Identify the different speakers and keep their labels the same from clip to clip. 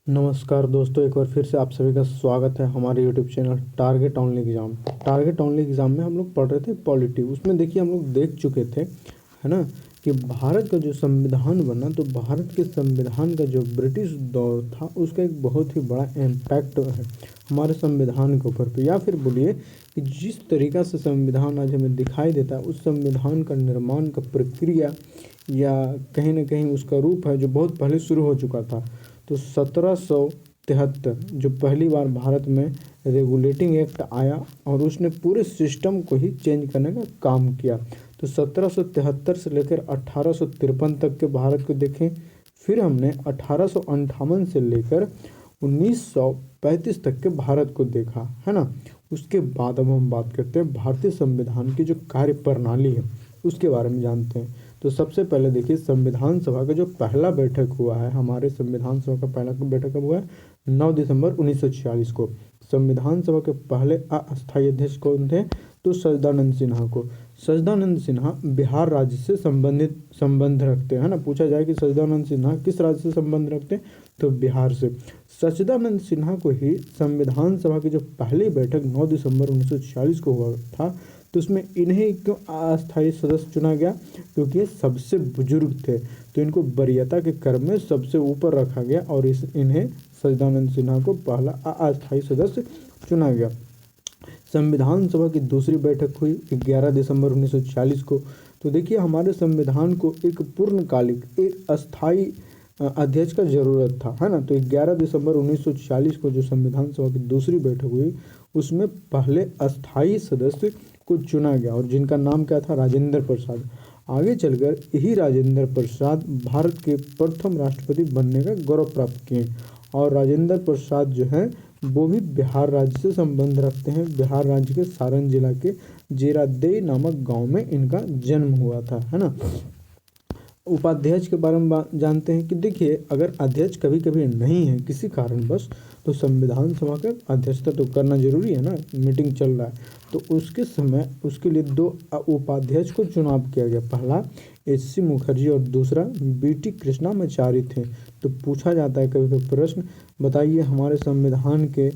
Speaker 1: नमस्कार दोस्तों, एक बार फिर से आप सभी का स्वागत है हमारे YouTube channel target only exam. Target only exam में हम लोग पढ़ रहे थे पॉलिटी। उसमें देखिए हम लोग देख चुके थे, है ना, कि भारत का जो संविधान बना, तो भारत के संविधान का जो ब्रिटिश दौर था उसका एक बहुत ही बड़ा इम्पैक्ट है हमारे संविधान के ऊपर पे, या फिर बोलिए कि जिस तरीक़ा से संविधान आज हमें दिखाई देता है, उस संविधान का निर्माण का प्रक्रिया या कहीं ना कहीं उसका रूप है जो बहुत पहले शुरू हो चुका था। तो 1773 जो पहली बार भारत में रेगुलेटिंग एक्ट आया और उसने पूरे सिस्टम को ही चेंज करने का काम किया। तो 1773 से लेकर 1853 तक के भारत को देखें, फिर हमने 1858 से लेकर 1935 तक के भारत को देखा, है ना। उसके बाद अब हम बात करते हैं भारतीय संविधान की जो कार्य प्रणाली है उसके बारे में जानते हैं। तो सबसे पहले देखिए, संविधान सभा का जो पहला बैठक हुआ है, हमारे संविधान सभा का पहला बैठक कब हुआ है? 9 दिसंबर 1946 को। संविधान सभा के पहले अस्थायी अध्यक्ष कौन थे? तो सच्चिदानंद सिन्हा को। सच्चिदानंद सिन्हा बिहार राज्य से संबंध रखते हैं ना। पूछा जाए कि सच्चिदानंद सिन्हा किस राज्य से संबंध रखते हैं, तो बिहार से। सच्चिदानंद सिन्हा को ही संविधान सभा की जो पहली बैठक 9 दिसंबर 1946 को हुआ था, तो उसमें इन्हें क्यों अस्थायी सदस्य चुना गया? क्योंकि ये सबसे बुजुर्ग थे, तो इनको वरीयता के क्रम में सबसे ऊपर रखा गया और इन्हें सच्चिदानंद सिन्हा को पहला अस्थायी सदस्य चुना गया। संविधान सभा की दूसरी बैठक हुई 11 दिसंबर 1940 को। तो देखिए, हमारे संविधान को एक पूर्णकालिक, एक अस्थायी अध्यक्ष का ज़रूरत था, है ना। तो 11 दिसंबर 1940 को जो संविधान सभा की दूसरी बैठक हुई, उसमें पहले अस्थायी सदस्य को चुना गया और जिनका नाम क्या था? राजेंद्र प्रसाद। आगे चलकर यही राजेंद्र प्रसाद भारत के प्रथम राष्ट्रपति बनने का गौरव प्राप्त किए। और राजेंद्र प्रसाद जो हैं वो भी बिहार राज्य से संबंध रखते हैं। बिहार राज्य के सारण जिला के जीरादेई नामक गांव में इनका जन्म हुआ था, है ना। उपाध्यक्ष के बारे में जानते हैं कि देखिए, अगर अध्यक्ष कभी कभी नहीं है किसी कारणवश, तो संविधान सभा का अध्यक्षता तो करना जरूरी है ना। मीटिंग चल रहा है तो उसके समय उसके लिए दो उपाध्यक्ष को चुनाव किया गया। पहला एच.सी. मुखर्जी और दूसरा बी.टी. कृष्णामाचारी थे। तो पूछा जाता है कभी कभी प्रश्न, बताइए हमारे संविधान के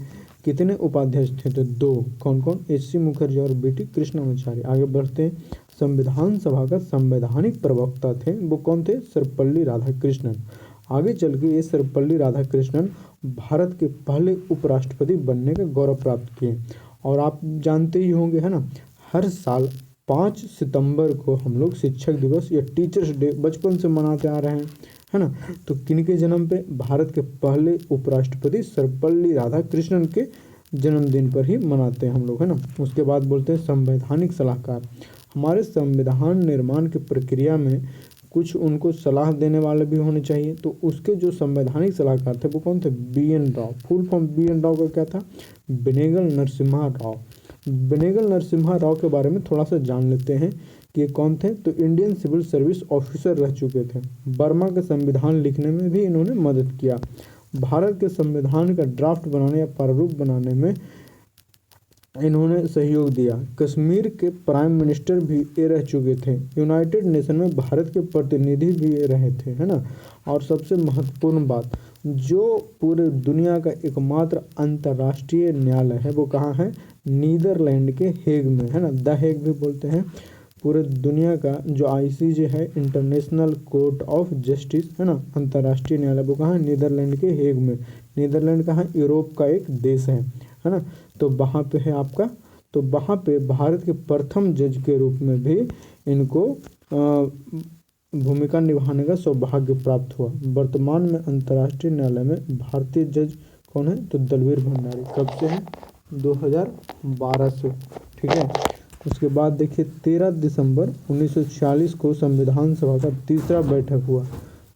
Speaker 1: कितने उपाध्यक्ष थे? तो दो। कौन कौन? एच.सी. मुखर्जी और बी.टी. कृष्णामाचारी। आगे बढ़ते हैं। संविधान सभा का संवैधानिक प्रवक्ता थे, वो कौन थे? सर्वपल्ली राधाकृष्णन। आगे चल के ये सर्वपल्ली राधाकृष्णन भारत के पहले उपराष्ट्रपति बनने का गौरव प्राप्त किए। और आप जानते ही होंगे, है ना, हर साल 5 सितंबर को हम लोग शिक्षक दिवस या टीचर्स डे बचपन से मनाते आ रहे हैं, है ना। तो किनके जन्म पे? भारत के पहले उपराष्ट्रपति सर्वपल्ली राधाकृष्णन के जन्मदिन पर ही मनाते हैं हम लोग, है ना। उसके बाद बोलते हैं संवैधानिक सलाहकार। हमारे संविधान निर्माण की प्रक्रिया में कुछ उनको सलाह देने वाले भी होने चाहिए। तो उसके जो संवैधानिक सलाहकार थे वो कौन थे? BN. Rao. Full form BN. Rao का क्या था? बेनेगल नरसिम्हा राव। बेनेगल नरसिम्हा राव के बारे में थोड़ा सा जान लेते हैं कि ये कौन थे। तो इंडियन सिविल सर्विस ऑफिसर रह चुके थे। बर्मा का संविधान लिखने में भी इन्होंने मदद किया। भारत के संविधान का ड्राफ्ट बनाने या प्रारूप बनाने में इन्होंने सहयोग दिया। कश्मीर के प्राइम मिनिस्टर भी ये रह चुके थे। यूनाइटेड नेशन में भारत के प्रतिनिधि भी ये रहे थे, है ना। और सबसे महत्वपूर्ण बात, जो पूरे दुनिया का एकमात्र अंतर्राष्ट्रीय न्यायालय है वो कहाँ है? नीदरलैंड के हेग में, है ना। द हेग भी बोलते हैं। पूरे दुनिया का जो ICJ है, इंटरनेशनल कोर्ट ऑफ जस्टिस, है ना, अंतर्राष्ट्रीय न्यायालय, वो कहाँ है? नीदरलैंड के हेग में। नीदरलैंड कहाँ? यूरोप का एक देश है ना। तो वहाँ पे है आपका, तो वहाँ पे भारत के प्रथम जज के रूप में भी इनको भूमिका निभाने का सौभाग्य प्राप्त हुआ। वर्तमान में अंतर्राष्ट्रीय न्यायालय में भारतीय जज कौन है? तो दलवीर भंडारी। कब से है? 2012 से, ठीक है। उसके बाद देखिए, 13 दिसंबर 1946 को संविधान सभा का तीसरा बैठक हुआ।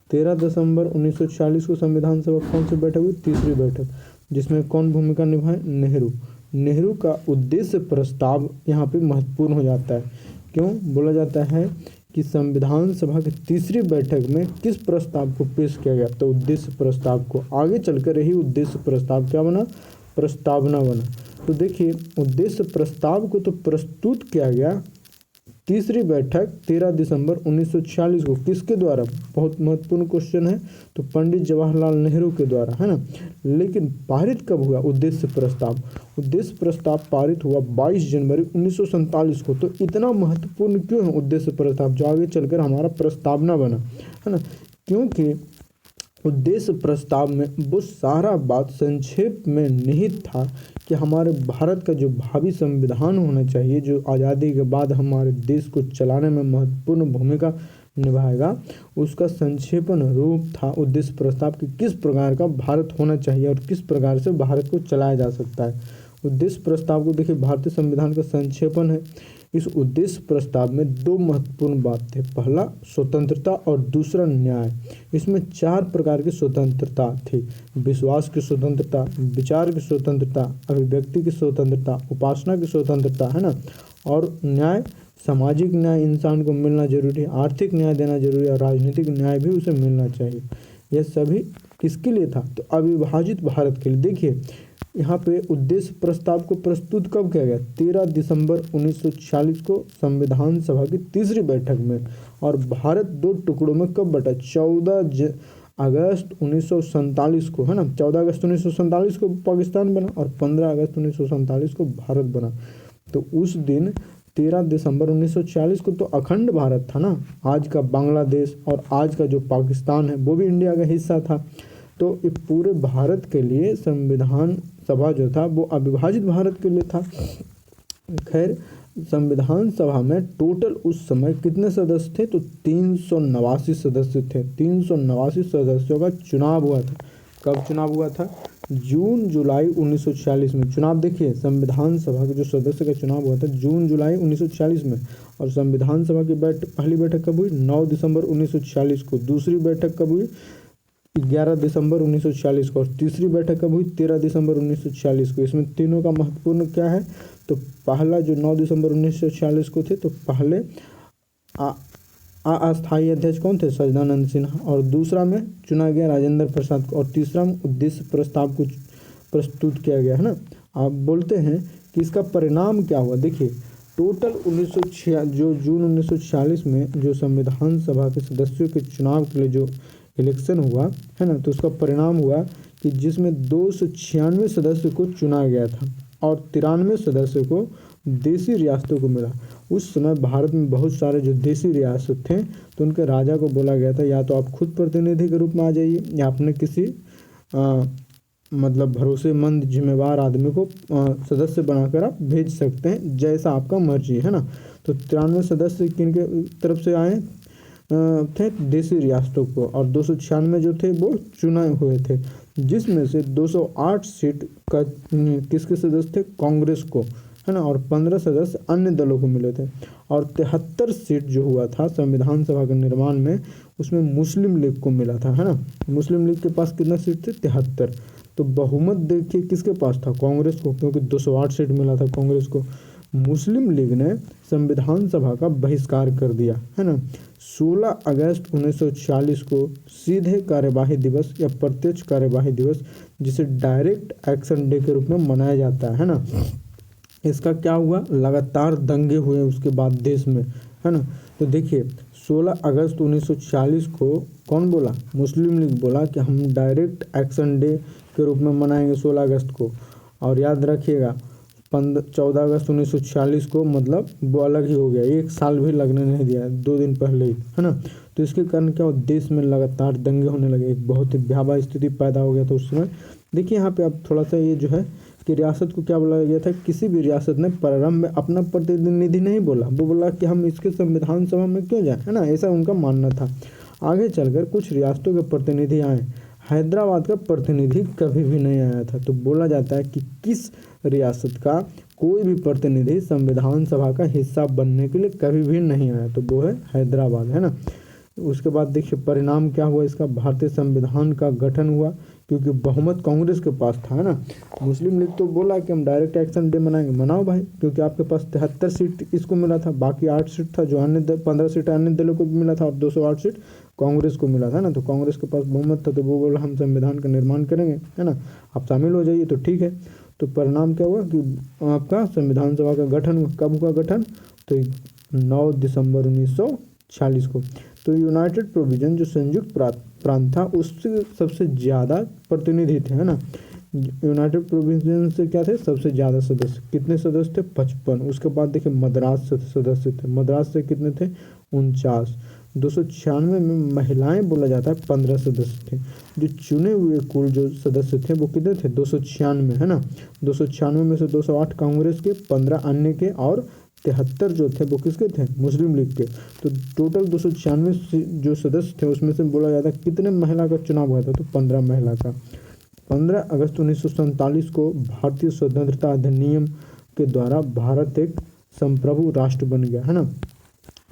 Speaker 1: 13 दिसंबर 1946 को संविधान सभा कौन सी बैठक हुई? तीसरी बैठक, जिसमें कौन भूमिका निभाए? नेहरू। नेहरू का उद्देश्य प्रस्ताव यहाँ पे महत्वपूर्ण हो जाता है। क्यों बोला जाता है कि संविधान सभा की तीसरी बैठक में किस प्रस्ताव को पेश किया गया? तो उद्देश्य प्रस्ताव को। आगे चलकर यही उद्देश्य प्रस्ताव क्या बना? प्रस्तावना बना। तो देखिए, उद्देश्य प्रस्ताव को तो प्रस्तुत किया गया तीसरी बैठक 13 दिसंबर 1946 को किसके द्वारा, बहुत महत्वपूर्ण क्वेश्चन है, तो पंडित जवाहरलाल नेहरू के द्वारा, है ना। लेकिन पारित कब हुआ, उद्देश्य प्रस्ताव, उद्देश्य प्रस्ताव पारित हुआ 22 जनवरी 1947 को। तो इतना महत्वपूर्ण क्यों है उद्देश्य प्रस्ताव, जो आगे चलकर हमारा प्रस्तावना बना, है ना। क्योंकि उद्देश्य प्रस्ताव में वो सारा बात संक्षेप में निहित था कि हमारे भारत का जो भावी संविधान होना चाहिए, जो आज़ादी के बाद हमारे देश को चलाने में महत्वपूर्ण भूमिका निभाएगा, उसका संक्षेपण रूप था उद्देश्य प्रस्ताव कि किस प्रकार का भारत होना चाहिए और किस प्रकार से भारत को चलाया जा सकता है। उद्देश्य प्रस्ताव को देखिए, भारतीय संविधान का संक्षेपण है। इस उद्देश्य प्रस्ताव में दो महत्वपूर्ण बात थे, पहला स्वतंत्रता और दूसरा न्याय। इसमें 4 प्रकार की स्वतंत्रता थी, विश्वास की स्वतंत्रता, विचार की स्वतंत्रता, अभिव्यक्ति की स्वतंत्रता, उपासना की स्वतंत्रता, है ना। और न्याय, सामाजिक न्याय इंसान को मिलना जरूरी है, आर्थिक न्याय देना जरूरी है और राजनीतिक न्याय भी उसे मिलना चाहिए। यह सभी किसके लिए था, तो अविभाजित भारत के लिए। देखिए यहाँ पे उद्देश्य प्रस्ताव को प्रस्तुत कब किया गया, 13 दिसंबर 1946 को संविधान सभा की तीसरी बैठक में। और भारत 2 टुकड़ों में कब बटा, 14 अगस्त 1947 को, है ना। 14 अगस्त 1947 को पाकिस्तान बना और 15 अगस्त 1947 को भारत बना। तो उस दिन 13 दिसंबर 1946 को तो अखंड भारत था ना, आज का बांग्लादेश और आज का जो पाकिस्तान है वो भी इंडिया का हिस्सा था। तो ये पूरे भारत के लिए संविधान सभा जो था वो अविभाजित भारत के लिए था। खैर, संविधान सभा में टोटल उस समय कितने सदस्य थे, तो 389 सदस्य थे। 389 सदस्यों का चुनाव हुआ था। कब चुनाव हुआ था, जून जुलाई 1946 में। चुनाव देखिए, संविधान सभा के जो सदस्य का चुनाव हुआ था जून जुलाई 1946 में। और संविधान सभा की पहली बैठक कब हुई, 9 दिसंबर 1946 को। दूसरी बैठक कब हुई, 11 दिसंबर 1946 को। और तीसरी बैठक कब हुई, 13 दिसंबर 1946 को। इसमें तीनों का महत्वपूर्ण क्या है, तो पहला जो 9 दिसंबर 1946 को थे, तो पहले अस्थायी अध्यक्ष कौन थे, सच्चिदानंद सिन्हा। और दूसरा में चुना गया राजेंद्र प्रसाद को। और तीसरा में उद्देश्य प्रस्ताव को प्रस्तुत किया गया, है ना। आप बोलते हैं कि इसका परिणाम क्या हुआ। देखिए टोटल 1946 जो जून 1946 में जो संविधान सभा के सदस्यों के चुनाव के लिए जो इलेक्शन हुआ, है ना, तो उसका परिणाम हुआ कि जिसमें 296 सदस्य को चुना गया था और 93 सदस्य को देसी रियासतों को मिला। उस समय भारत में बहुत सारे जो देसी रियासत थे, तो उनके राजा को बोला गया था या तो आप खुद प्रतिनिधि के रूप में आ जाइए या अपने किसी मतलब भरोसेमंद जिम्मेवार आदमी को सदस्य बनाकर आप भेज सकते हैं, जैसा आपका मर्जी है ना। तो 93 सदस्य किनके तरफ से आए थे, देसी रियासतों को। और 296 जो थे वो चुने हुए थे, जिसमें से 208 सीट का किसके सदस्य थे, कांग्रेस को, है ना। और 15 सदस्य अन्य दलों को मिले थे। और 73 सीट जो हुआ था संविधान सभा के निर्माण में, उसमें मुस्लिम लीग को मिला था, है ना। मुस्लिम लीग के पास कितना सीट थे, 73। तो बहुमत देखिए किसके पास था, कांग्रेस को, क्योंकि 208 सीट मिला था कांग्रेस को। मुस्लिम लीग ने संविधान सभा का बहिष्कार कर दिया, है ना। 16 अगस्त 1946 को सीधे कार्यवाही दिवस या प्रत्यक्ष कार्यवाही दिवस, जिसे डायरेक्ट एक्शन डे के रूप में मनाया जाता है ना। इसका क्या हुआ, लगातार दंगे हुए उसके बाद देश में, है ना। तो देखिए 16 अगस्त 1946 को कौन बोला, मुस्लिम लीग बोला कि हम डायरेक्ट एक्शन डे के रूप में मनाएंगे 16 अगस्त को। और याद रखिएगा 14 अगस्त 1946 को मतलब वो अलग ही हो गया, 1 साल भी लगने नहीं दिया, 2 दिन पहले ही, है ना। तो इसके कारण क्या हो, देश में लगातार दंगे होने लगे, एक बहुत ही भयावह स्थिति पैदा हो गया था उस समय। देखिए यहाँ पे अब थोड़ा सा ये जो है कि रियासत को क्या बोला गया था, किसी भी रियासत ने प्रारंभ में अपना प्रतिनिधि नहीं बोला, वो बोला कि हम इसके संविधान सभा में क्यों जाएं, है ना, ऐसा उनका मानना था। आगे चलकर कुछ रियासतों के प्रतिनिधि आए, हैदराबाद का प्रतिनिधि कभी भी नहीं आया था। तो बोला जाता है कि किस रियासत का कोई भी प्रतिनिधि संविधान सभा का हिस्सा बनने के लिए कभी भी नहीं आया, तो वो है हैदराबाद, है ना। उसके बाद देखिए परिणाम क्या हुआ इसका, भारतीय संविधान का गठन हुआ, क्योंकि बहुमत कांग्रेस के पास था, है ना। मुस्लिम लीग तो बोला कि हम डायरेक्ट एक्शन डे मनाएंगे, मनाओ भाई, क्योंकि आपके पास 73 सीट इसको मिला था, बाकी 8 सीट था जो अन्य 15 सीट अन्य दलों को मिला था और 208 सीट कांग्रेस को मिला था ना। तो कांग्रेस के पास बहुमत था, तो वो बोला हम संविधान का निर्माण करेंगे, है ना, आप शामिल हो जाइए, तो ठीक है। तो परिणाम क्या हुआ कि आपका संविधान सभा का गठन हुआ। कब हुआ गठन, तो 9 दिसंबर 1946 को। तो यूनाइटेड प्रोविजन जो संयुक्त प्रांत था उससे सबसे ज़्यादा प्रतिनिधि थे, है ना। यूनाइटेड प्रोविजन से क्या थे सबसे ज़्यादा सदस्य, कितने सदस्य थे 55। उसके बाद देखिए मद्रास से सदस्य थे, मद्रास से कितने थे 49। 296 में महिलाएं बोला जाता है 15 सदस्य थे। जो चुने हुए कुल जो सदस्य थे वो कितने थे 296, है ना। 296 में से 208 कांग्रेस के, 15 अन्य के और 73 जो थे वो किसके थे मुस्लिम लीग के। तो टोटल 296 जो सदस्य थे उसमें से बोला जाता है कितने महिला का चुनाव हुआ था, तो 15 महिला का। 15 अगस्त 1947 को भारतीय स्वतंत्रता अधिनियम के द्वारा भारत एक संप्रभु राष्ट्र बन गया, है ना।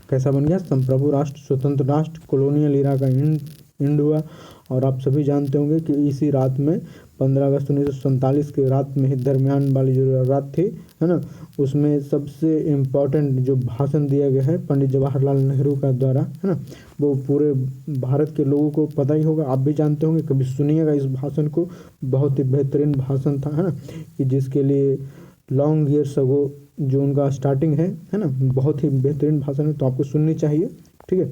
Speaker 1: कैसा बन गया, संप्रभु राष्ट्र, स्वतंत्र राष्ट्र। कॉलोनियल इरा का एंड हुआ। और आप सभी जानते होंगे कि इसी रात में 15 अगस्त 1947 के रात में ही दरमियान वाली जो रात थी, है ना, उसमें सबसे इम्पोर्टेंट जो भाषण दिया गया है पंडित जवाहरलाल नेहरू का द्वारा, है ना, वो पूरे भारत के लोगों को पता ही होगा, आप भी जानते होंगे, कभी सुनिएगा इस भाषण को। बहुत ही बेहतरीन भाषण था, है ना, कि जिसके लिए लॉन्ग ईयर्स अगो जो उनका स्टार्टिंग है ना, बहुत ही बेहतरीन भाषण है, तो आपको सुननी चाहिए, ठीक है।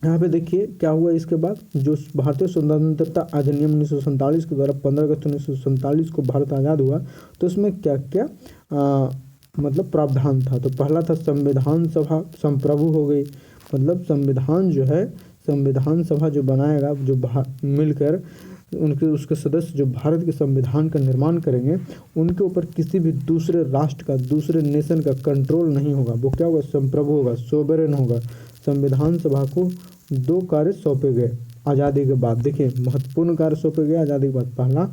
Speaker 1: यहाँ पे देखिए क्या हुआ इसके बाद, जो भारतीय स्वतंत्रता अधिनियम 1947 के द्वारा 15 अगस्त 1947 को भारत आज़ाद हुआ, तो उसमें क्या क्या मतलब प्रावधान था। तो पहला था संविधान सभा संप्रभु हो गई, मतलब संविधान जो है, संविधान सभा जो बनाएगा, जो मिलकर उनके उसके सदस्य जो भारत के संविधान का निर्माण करेंगे, उनके ऊपर किसी भी दूसरे राष्ट्र का, दूसरे नेशन का कंट्रोल नहीं होगा। वो क्या होगा, संप्रभु होगा, सोवरेन होगा। संविधान सभा को 2 कार्य सौंपे गए आज़ादी के बाद। देखिए महत्वपूर्ण कार्य सौंपे गए आज़ादी के बाद। पहला,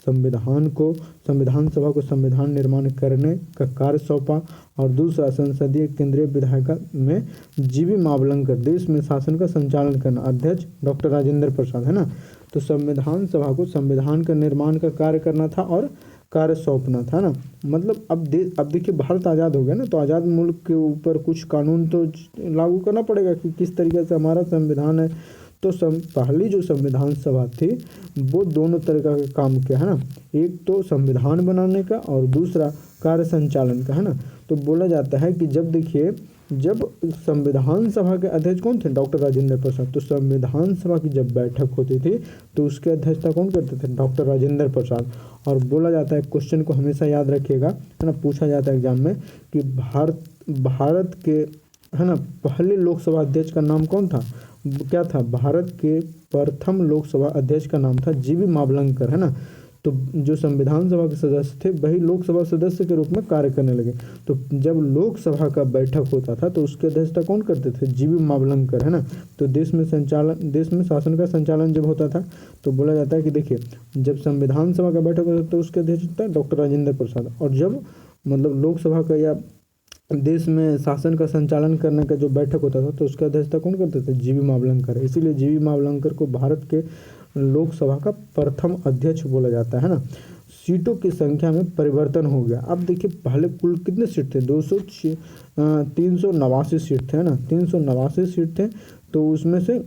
Speaker 1: संविधान सभा को संविधान निर्माण करने का कार्य सौंपा, और दूसरा, संसदीय केंद्रीय विधायिका में जीवी मावलंकर देश में शासन का संचालन करना। अध्यक्ष डॉक्टर राजेंद्र प्रसाद, है ना। तो संविधान सभा को संविधान का निर्माण का कार्य करना था और कार्य सौंपना था ना। मतलब अब देखिए भारत आज़ाद हो गया ना, तो आज़ाद मुल्क के ऊपर कुछ कानून तो लागू करना पड़ेगा कि किस तरीके से हमारा संविधान है। तो पहली जो संविधान सभा थी वो दोनों तरीका का काम किया, है ना। एक तो संविधान बनाने का और दूसरा कार्य संचालन का, है ना। तो बोला जाता है कि जब संविधान सभा के अध्यक्ष कौन थे, डॉक्टर राजेंद्र प्रसाद। तो संविधान सभा की जब बैठक होती थी तो उसके अध्यक्षता कौन करते थे, डॉक्टर राजेंद्र प्रसाद। और बोला जाता है, क्वेश्चन को हमेशा याद रखिएगा, है ना, पूछा जाता है एग्जाम में कि भारत के, है ना, पहले लोकसभा अध्यक्ष का नाम कौन था, क्या था, भारत के प्रथम लोकसभा अध्यक्ष का नाम था जीवी मावलंकर, है ना। तो जो संविधान सभा के सदस्य थे वही लोकसभा सदस्य के रूप में कार्य करने लगे। तो जब लोकसभा का बैठक होता था तो उसकी अध्यक्षता कौन करते थे, जीवी मावलंकर, है ना। तो देश में शासन का संचालन जब होता था तो बोला जाता है कि देखिए जब संविधान सभा का बैठक होता था तो उसकी अध्यक्षता डॉक्टर राजेंद्र प्रसाद, और जब मतलब लोकसभा का या देश में शासन का संचालन करने का जो बैठक होता था तो उसका अध्यक्षता कौन करते थे, जीवी मावलंकर। इसीलिए जीवी मावलंकर को भारत के लोकसभा का प्रथम अध्यक्ष बोला जाता है ना। सीटों की संख्या में परिवर्तन हो गया। अब देखिए पहले कुल कितने सीट थे, 389 सीट थे, है ना, 389 सीट थे। तो उसमें से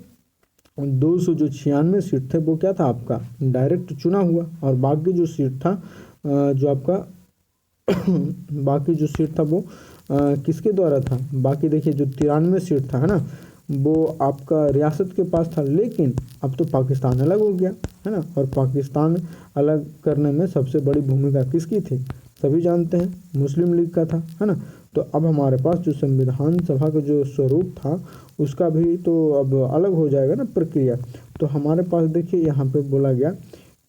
Speaker 1: 296 सीट थे वो क्या था आपका डायरेक्ट चुना हुआ, और बाकी जो सीट था जो आपका बाकी जो सीट था वो किसके द्वारा था, बाकी देखिए जो 93 सीट था, है ना, वो आपका रियासत के पास था। लेकिन अब तो पाकिस्तान अलग हो गया, है ना, और पाकिस्तान अलग करने में सबसे बड़ी भूमिका किसकी थी, सभी जानते हैं, मुस्लिम लीग का था, है ना। तो अब हमारे पास जो संविधान सभा का जो स्वरूप था उसका भी तो अब अलग हो जाएगा ना प्रक्रिया। तो हमारे पास देखिए यहाँ पे बोला गया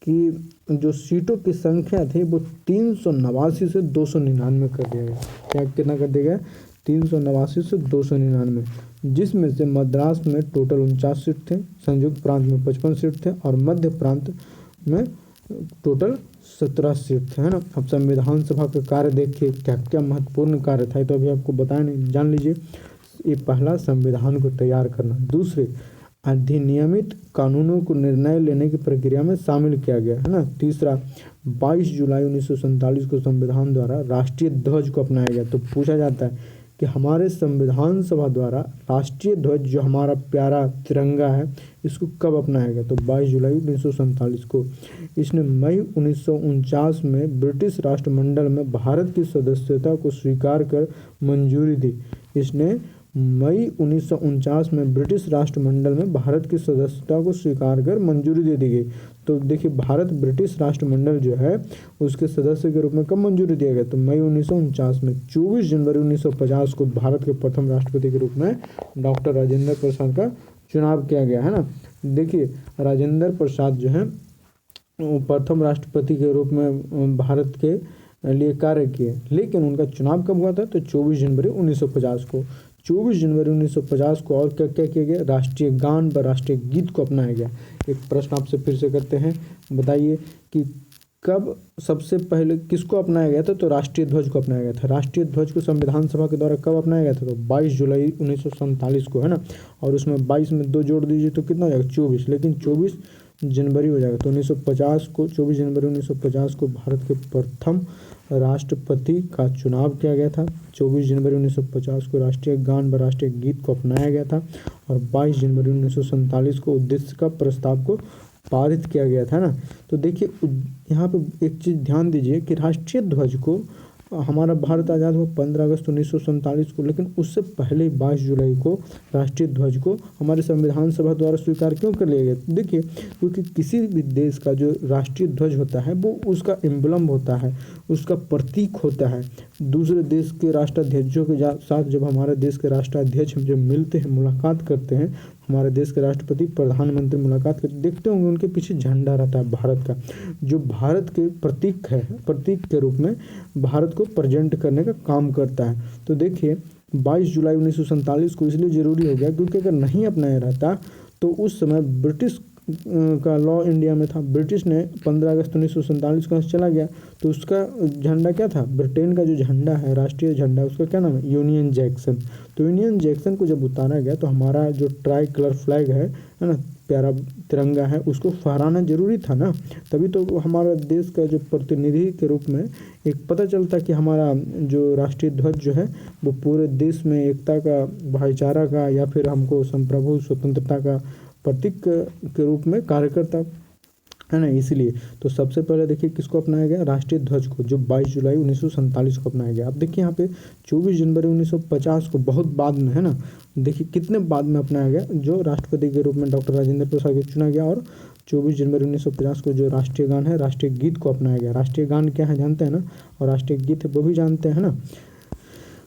Speaker 1: कि जो सीटों की संख्या थी वो 389 से 299 कर दिया गया। क्या कितना कर दिया गया, 389 से 299, जिसमें से मद्रास में टोटल 49 सीट थे, संयुक्त प्रांत में 55 सीट थे, और मध्य प्रांत में टोटल 17 सीट थे, है ना। अब संविधान सभा का कार्य देखिए क्या क्या महत्वपूर्ण कार्य था, तो अभी आपको बताया नहीं, जान लीजिए। ये पहला संविधान को तैयार करना, दूसरे अधिनियमित कानूनों को निर्णय लेने की प्रक्रिया में शामिल किया गया, है ना। तीसरा 22 जुलाई 1947 को संविधान द्वारा राष्ट्रीय ध्वज को अपनाया गया। तो पूछा जाता है कि हमारे संविधान सभा द्वारा राष्ट्रीय ध्वज जो हमारा प्यारा तिरंगा है इसको कब अपनाया गया, तो 22 जुलाई 1947 को। इसने मई 1949 में ब्रिटिश राष्ट्रमंडल में भारत की सदस्यता को स्वीकार कर मंजूरी दी। इसने मई 1949 में ब्रिटिश राष्ट्रमंडल में भारत की सदस्यता को स्वीकार कर मंजूरी दे दी गई। तो देखिए भारत ब्रिटिश राष्ट्रमंडल जो है उसके सदस्य के रूप में कब मंजूरी दिया गया, तो मई 1949 में। 24 जनवरी 1950 को भारत के प्रथम राष्ट्रपति के रूप में डॉक्टर राजेंद्र प्रसाद का चुनाव किया गया है ना। देखिए राजेंद्र प्रसाद जो है वो प्रथम राष्ट्रपति के रूप में भारत के लिए कार्य किए, लेकिन उनका चुनाव कब हुआ था, तो 24 जनवरी 1950 को। 24 जनवरी 1950 को और क्या क्या किया गया, राष्ट्रीय गान व राष्ट्रीय गीत को अपनाया गया। एक प्रश्न आपसे फिर से करते हैं, बताइए कि कब सबसे पहले किसको अपनाया गया था, तो राष्ट्रीय ध्वज को अपनाया गया था। राष्ट्रीय ध्वज को संविधान सभा के द्वारा कब अपनाया गया था, तो 22 जुलाई 1947 को, है ना। और उसमें 22 में 2 जोड़ दीजिए तो कितना हो जाएगा, 24, लेकिन 24 जनवरी हो जाएगा। तो 1950 को 24 जनवरी 1950 को भारत के प्रथम राष्ट्रपति का चुनाव किया गया था। 24 जनवरी 1950 को राष्ट्रीय गान व राष्ट्रीय गीत को अपनाया गया था और 22 जनवरी 1947 को उद्देश्य का प्रस्ताव को पारित किया गया था ना। तो देखिए यहाँ पे एक चीज़ ध्यान दीजिए कि राष्ट्रीय ध्वज को हमारा भारत आज़ाद हुआ 15 अगस्त 1947 को, लेकिन उससे पहले 22 जुलाई को राष्ट्रीय ध्वज को हमारे संविधान सभा द्वारा स्वीकार क्यों कर लिया गया। देखिए क्योंकि किसी भी देश का जो राष्ट्रीय ध्वज होता है वो उसका एम्बलम होता है, उसका प्रतीक होता है। दूसरे देश के राष्ट्राध्यक्षों के साथ जब हमारे देश के राष्ट्राध्यक्ष जब मिलते हैं, मुलाकात करते हैं, हमारे देश के राष्ट्रपति प्रधानमंत्री मुलाकात करते, देखते होंगे उनके पीछे झंडा रहता है भारत का, जो भारत के प्रतीक है, प्रतीक के रूप में भारत को प्रेजेंट करने का काम करता है। तो देखिए 22 जुलाई 1947 को इसलिए ज़रूरी हो गया क्योंकि अगर नहीं अपनाया रहता तो उस समय ब्रिटिश का लॉ इंडिया में था। ब्रिटिश ने 15 अगस्त 1947 को चला गया, तो उसका झंडा क्या था, ब्रिटेन का जो झंडा है, राष्ट्रीय झंडा, उसका क्या नाम है, यूनियन जैक्सन। तो यूनियन जैक्सन को जब उतारा गया तो हमारा जो ट्राई कलर फ्लैग है ना, प्यारा तिरंगा है, उसको फहराना जरूरी था ना। तभी तो हमारा देश का जो प्रतिनिधि के रूप में एक पता चलता कि हमारा जो राष्ट्रीय ध्वज जो है वो पूरे देश में एकता का, भाईचारा का, या फिर हमको संप्रभु स्वतंत्रता का प्रतीक के रूप में कार्य करता है ना। इसलिए तो सबसे पहले देखिए किसको अपनाया गया, राष्ट्रीय ध्वज को, जो 22 जुलाई 1947 को अपनाया गया। अब देखिए यहाँ पे 24 जनवरी 1950 को बहुत बाद में, है ना, देखिए कितने बाद में अपनाया गया, जो राष्ट्रपति के रूप में डॉक्टर राजेंद्र प्रसाद को चुना गया। और 24 जनवरी 1950 को जो राष्ट्रीय गान है, राष्ट्रीय गीत को अपनाया गया। राष्ट्रीय गान क्या है जानते हैं ना, और राष्ट्रीय गीत है वो भी जानते हैं ना।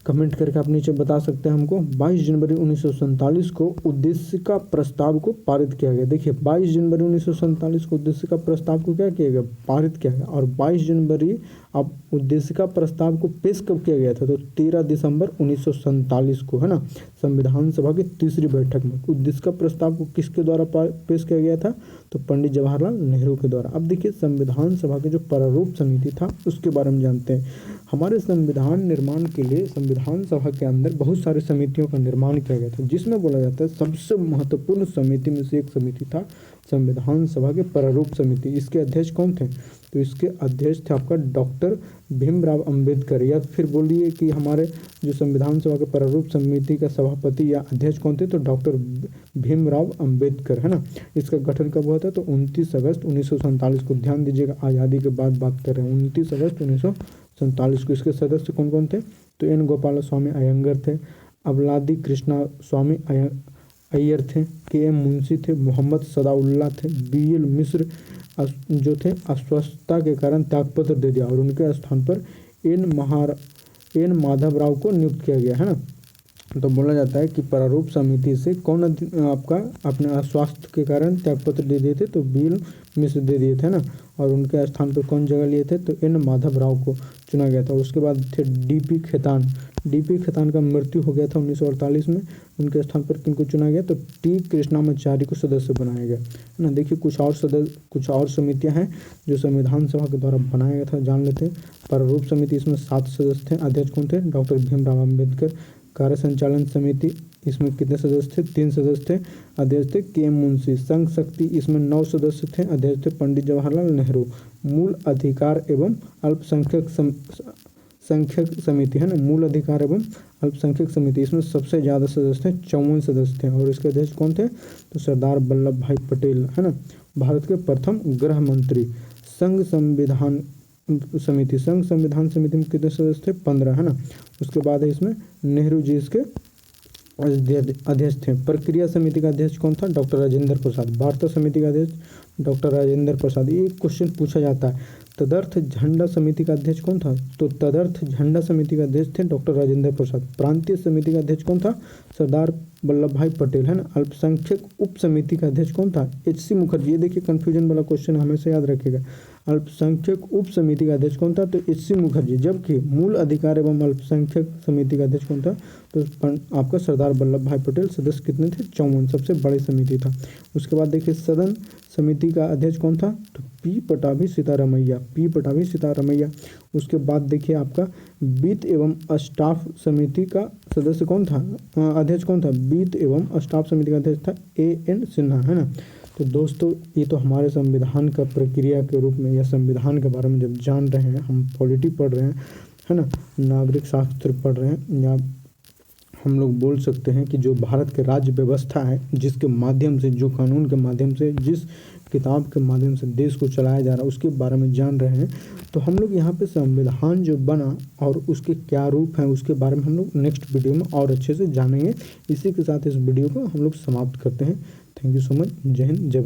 Speaker 1: कमेंट करके आप नीचे बता सकते हैं हमको। 22 जनवरी 1947 को उद्देश्य का प्रस्ताव को पारित किया गया। देखिए 22 जनवरी 1947 को उद्देश्य का प्रस्ताव को क्या किया गया, पारित किया गया। और 22 जनवरी अब उद्देश्य का प्रस्ताव को पेश कब किया गया था, तो 13 दिसंबर 1947 को, है ना, संविधान सभा की तीसरी बैठक में उद्देश्य का प्रस्ताव को किसके द्वारा पेश किया गया था, तो पंडित जवाहरलाल नेहरू के द्वारा। अब देखिए संविधान सभा के जो प्रारूप समिति था उसके बारे में जानते हैं। हमारे संविधान निर्माण के लिए संविधान सभा के अंदर बहुत सारी समितियों का निर्माण किया गया था, जिसमें बोला जाता है सबसे महत्वपूर्ण समिति में से एक समिति था संविधान सभा के प्रारूप समिति। इसके अध्यक्ष कौन थे, तो इसके अध्यक्ष थे आपका डॉक्टर भीमराव अंबेडकर। या फिर बोलिए कि हमारे जो संविधान सभा के प्रारूप समिति का सभापति या अध्यक्ष कौन थे, तो डॉक्टर भीमराव अंबेडकर, है ना। इसका गठन कब हुआ था, तो 29 अगस्त 1947 को। ध्यान दीजिएगा, आज़ादी के बाद बात कर रहे हैं, 29 अगस्त 1947 को। इसके सदस्य कौन कौन थे, तो एन गोपाल स्वामी अयंगर थे, अवलादी कृष्णा स्वामी अय्यर थे, के एम मुंशी थे, मोहम्मद सदाउल्ला थे, BL मिश्र जो थे अस्वस्थता के कारण त्यागपत्र दे दिया और उनके स्थान पर एन माधव राव को नियुक्त किया गया, है ना। तो बोला जाता है कि प्रारूप समिति से कौन आपका अपने अस्वास्थ्य के कारण त्यागपत्र दे दिए थे, तो BL मिश्र दे दिए थे ना। और उनके स्थान पर कौन जगह लिए थे, तो एन माधव राव को चुना गया था। उसके बाद थे DP खेतान का मृत्यु हो गया था 1948 में। उनके स्थान पर किनको चुना गया, तो T कृष्णामाचारी को सदस्य बनाया गया, है ना। देखिए कुछ और समितियां हैं जो संविधान सभा के द्वारा बनाया गया था, जान लेते हैं। प्रारूप समिति, इसमें 7 सदस्य थे। अध्यक्ष कौन थे, डॉक्टर भीमराव अम्बेडकर। कार्य संचालन समिति, इसमें कितने सदस्य थे, 3 सदस्य थे। अध्यक्ष थे KM मुंशी। संघ शक्ति, इसमें 9 सदस्य थे। अध्यक्ष थे पंडित जवाहरलाल नेहरू। मूल अधिकार एवं अल्पसंख्यक अल्पसंख्यक समिति है ना, मूल अधिकार एवं अल्पसंख्यक समिति, इसमें सबसे ज़्यादा सदस्य थे, 54 सदस्य थे। और इसके अध्यक्ष कौन थे? तो सरदार वल्लभ भाई पटेल है ना, भारत के प्रथम गृह मंत्री। संघ संविधान समिति, संघ संविधान समिति में कितने सदस्य थे? 15 है ना। उसके बाद है इसमें नेहरू जी इसके अध्यक्ष थे। प्रक्रिया समिति का अध्यक्ष कौन था? डॉक्टर राजेंद्र प्रसाद। वार्ता समिति का अध्यक्ष डॉक्टर राजेंद्र प्रसाद। ये क्वेश्चन पूछा जाता है। तदर्थ झंडा समिति का अध्यक्ष कौन था? तो तदर्थ झंडा समिति का अध्यक्ष थे डॉक्टर राजेंद्र प्रसाद। प्रांतीय समिति का अध्यक्ष कौन था? सरदार वल्लभ भाई पटेल है ना। अल्पसंख्यक उप समिति का अध्यक्ष कौन था? एच.सी. मुखर्जी। ये देखिए कंफ्यूजन वाला क्वेश्चन हमेशा याद रखिएगा। अल्पसंख्यक उप समिति का अध्यक्ष कौन था? तो एच.सी. मुखर्जी। जबकि मूल अधिकार एवं अल्पसंख्यक समिति का अध्यक्ष कौन था? तो आपका सरदार वल्लभ भाई पटेल। सदस्य कितने थे? 54, सबसे बड़ी समिति था। उसके बाद देखिए सदन समिति का अध्यक्ष कौन था? तो पी पटाभी सीतारमैया, पी पटाभी सीतारमैया। उसके बाद देखिए आपका वित्त एवं स्टाफ समिति का सदस्य कौन था? अध्यक्ष कौन था? वित्त एवं स्टाफ समिति का अध्यक्ष था A.N. सिन्हा है ना। तो दोस्तों ये तो हमारे संविधान का प्रक्रिया के रूप में या संविधान के बारे में जब जान रहे हैं, हम पॉलिटी पढ़ रहे हैं है ना, नागरिक शास्त्र पढ़ रहे हैं, या हम लोग बोल सकते हैं कि जो भारत के राज्य व्यवस्था है, जिसके माध्यम से, जो कानून के माध्यम से, जिस किताब के माध्यम से देश को चलाया जा रहा है, उसके बारे में जान रहे हैं। तो हम लोग यहाँ पे संविधान जो बना और उसके क्या रूप हैं, उसके बारे में हम लोग नेक्स्ट वीडियो में और अच्छे से जानेंगे। इसी के साथ इस वीडियो को हम लोग समाप्त करते हैं। Thank you so much. जय हिंद, जय